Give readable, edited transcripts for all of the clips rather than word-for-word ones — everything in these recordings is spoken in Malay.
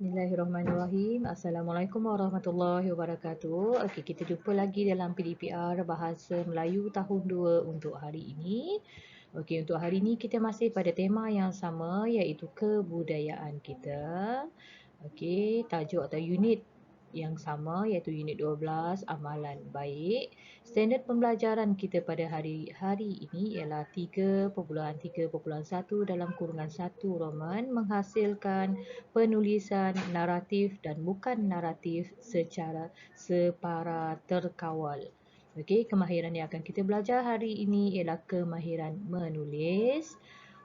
Bismillahirrahmanirrahim. Assalamualaikum warahmatullahi wabarakatuh. Okey, kita jumpa lagi dalam PDPR Bahasa Melayu tahun 2 untuk hari ini. Okey, untuk hari ini kita masih pada tema yang sama iaitu kebudayaan kita. Okey, tajuk atau unit yang sama iaitu unit 12 amalan baik. Standard pembelajaran kita pada hari ini ialah 3.3.1 dalam kurungan 1 Roman menghasilkan penulisan naratif dan bukan naratif secara separa terkawal. Okey, kemahiran yang akan kita belajar hari ini ialah kemahiran menulis.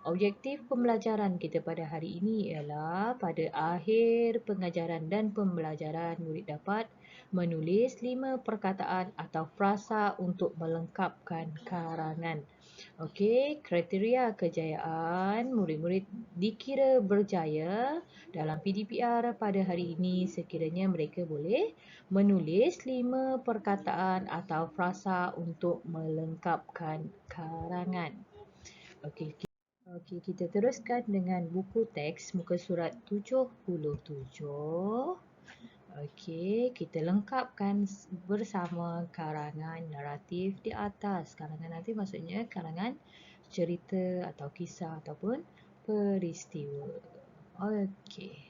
Objektif pembelajaran kita pada hari ini ialah pada akhir pengajaran dan pembelajaran murid dapat menulis 5 perkataan atau frasa untuk melengkapkan karangan. Okey, kriteria kejayaan murid-murid dikira berjaya dalam PDPR pada hari ini sekiranya mereka boleh menulis 5 perkataan atau frasa untuk melengkapkan karangan. Okey, kita teruskan dengan buku teks muka surat 77. Okey, kita lengkapkan bersama karangan naratif di atas. Karangan naratif maksudnya karangan cerita atau kisah ataupun peristiwa. Okey.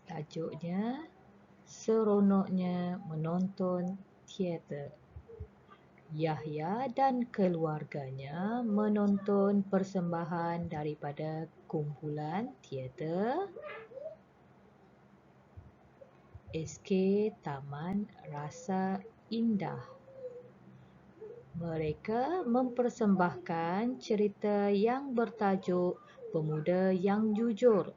Tajuknya seronoknya menonton teater. Yahya dan keluarganya menonton persembahan daripada kumpulan teater SK Taman Rasa Indah. Mereka mempersembahkan cerita yang bertajuk Pemuda yang Jujur.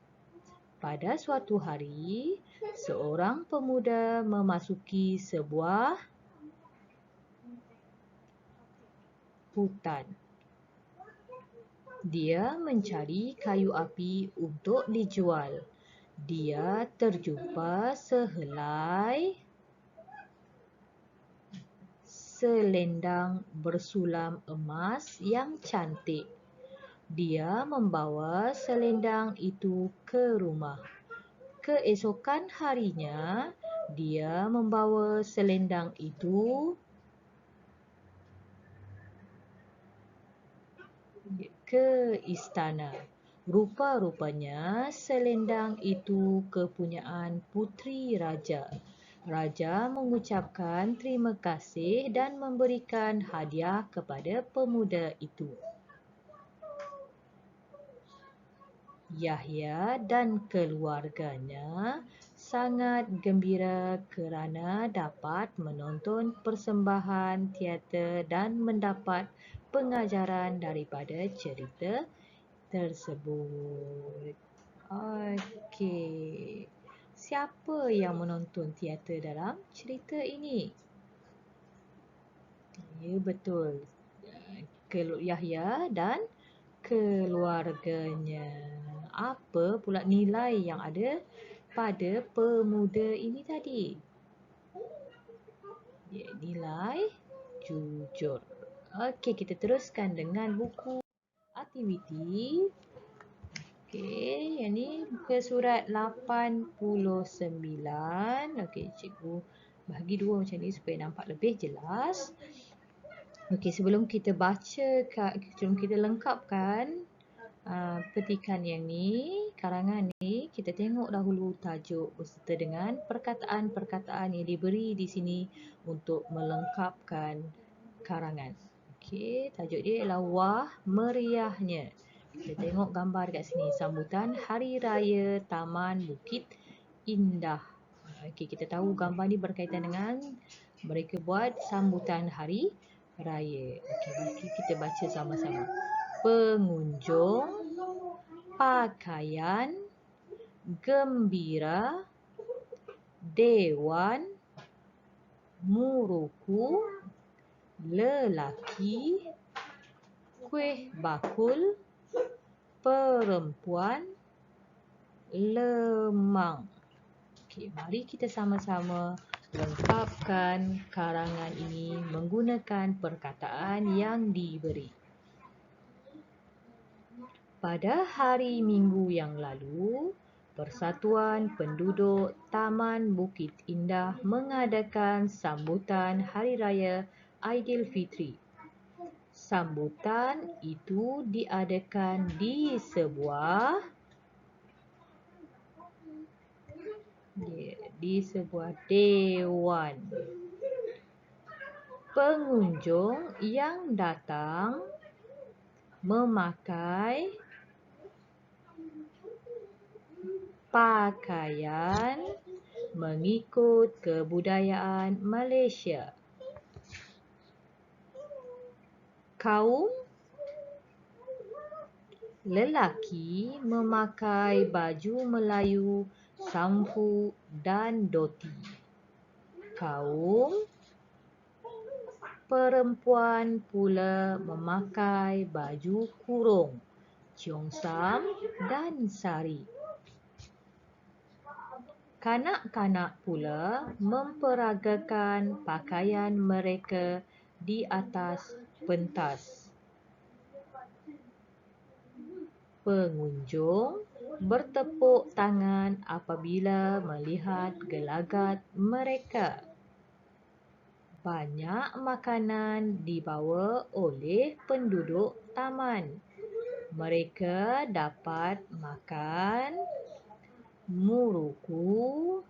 Pada suatu hari, seorang pemuda memasuki sebuah hutan. Dia mencari kayu api untuk dijual. Dia terjumpa sehelai selendang bersulam emas yang cantik. Dia membawa selendang itu ke rumah. Keesokan harinya, dia membawa selendang itu ke istana. Rupa-rupanya selendang itu kepunyaan puteri raja. Raja mengucapkan terima kasih dan memberikan hadiah kepada pemuda itu. Yahya dan keluarganya sangat gembira kerana dapat menonton persembahan teater dan mendapat pengajaran daripada cerita tersebut. Okey. Siapa yang menonton teater dalam cerita ini? Ya, betul. Yahya dan keluarganya. Apa pula nilai yang ada pada pemuda ini tadi? Ya, nilai jujur. Okey, kita teruskan dengan buku aktiviti. Okey, yang ni muka surat 89. Okey, cikgu bahagi dua macam ni supaya nampak lebih jelas. Okey, sebelum kita lengkapkan petikan yang ni, karangan ni, kita tengok dahulu tajuk beserta dengan perkataan-perkataan yang diberi di sini untuk melengkapkan karangan. Okey, tajuk dia ialah Wah Meriahnya. Kita tengok gambar dekat sini, sambutan Hari Raya Taman Bukit Indah. Okey, kita tahu gambar ni berkaitan dengan mereka buat sambutan Hari Raya. Okey, mari kita baca sama-sama. Pengunjung, pakaian, gembira, dewan, muruku, lelaki, kuih bakul, perempuan, lemang. Okey, mari kita sama-sama lengkapkan karangan ini menggunakan perkataan yang diberi. Pada hari Minggu yang lalu, Persatuan Penduduk Taman Bukit Indah mengadakan sambutan Hari Raya Aidilfitri. Sambutan itu diadakan di sebuah dewan. Pengunjung yang datang memakai pakaian mengikut kebudayaan Malaysia. Kaum lelaki memakai baju Melayu, sampu dan doti. Kaum perempuan pula memakai baju kurung, cheongsam dan sari. Kanak-kanak pula memperagakan pakaian mereka di atas pentas. Pengunjung bertepuk tangan apabila melihat gelagat mereka. Banyak makanan dibawa oleh penduduk taman. Mereka dapat makan muruku,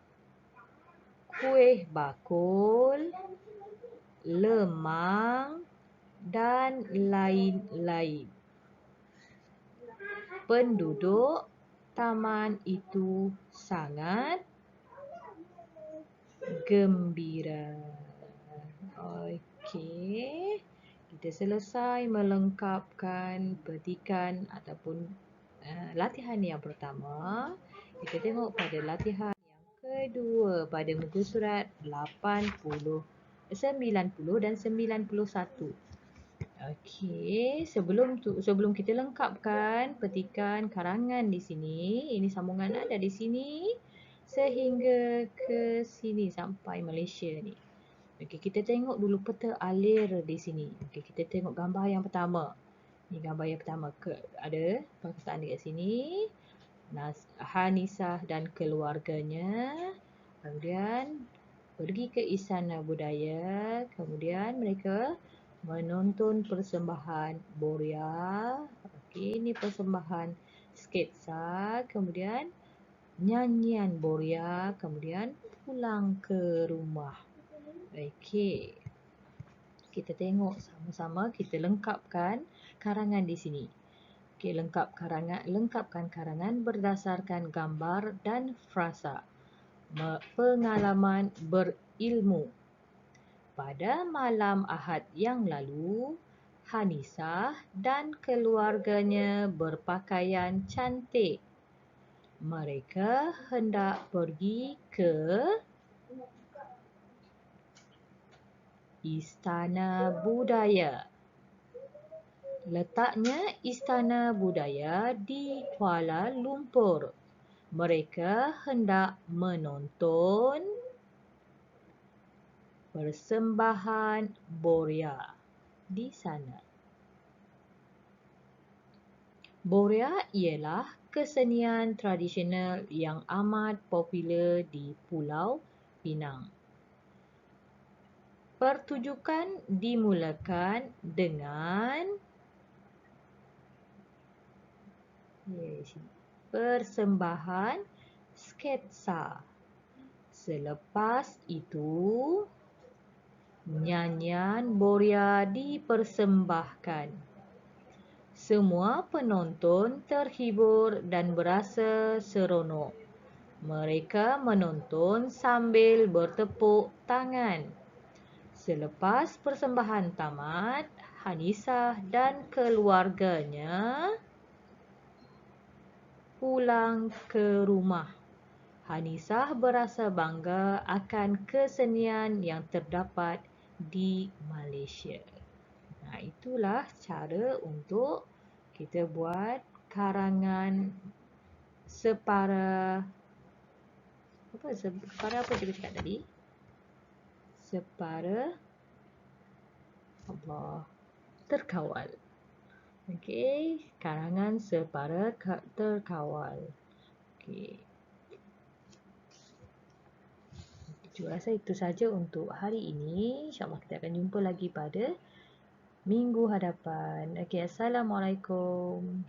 kuih bakul, lemang dan lain-lain. Penduduk taman itu sangat gembira. Okey, kita selesai melengkapkan petikan ataupun latihan yang pertama. Kita tengok pada latihan yang kedua pada muka surat 80, 90 dan 91. Okey, sebelum kita lengkapkan petikan karangan di sini, ini sambungan ada di sini sehingga ke sini sampai Malaysia ni. Okey, kita tengok dulu peta alir di sini. Okey, kita tengok gambar yang pertama. Ni gambar yang pertama, ada perkataan dekat sini. Hanisah dan keluarganya. Kemudian pergi ke Istana Budaya. Kemudian mereka menonton persembahan Boria. Okey, ini persembahan sketsa. Kemudian nyanyian Boria. Kemudian pulang ke rumah. Okey. Kita tengok sama-sama, kita lengkapkan karangan di sini. Okey, lengkapkan karangan berdasarkan gambar dan frasa. Pengalaman berilmu. Pada malam Ahad yang lalu, Hanisah dan keluarganya berpakaian cantik. Mereka hendak pergi ke Istana Budaya. Letaknya Istana Budaya di Kuala Lumpur. Mereka hendak menonton persembahan Boria di sana. Boria ialah kesenian tradisional yang amat popular di Pulau Pinang. Pertunjukan dimulakan dengan persembahan sketsa. Selepas itu, nyanyian Boria dipersembahkan. Semua penonton terhibur dan berasa seronok. Mereka menonton sambil bertepuk tangan. Selepas persembahan tamat, Hanisah dan keluarganya pulang ke rumah. Hanisah berasa bangga akan kesenian yang terdapat di Malaysia. Nah, itulah cara untuk kita buat karangan separa apa kita cakap tadi? Separa Allah terkawal. Okey, karangan Separa Terkawal. Okey. Saya rasa itu saja untuk hari ini. InsyaAllah kita akan jumpa lagi pada minggu hadapan. Okey, Assalamualaikum.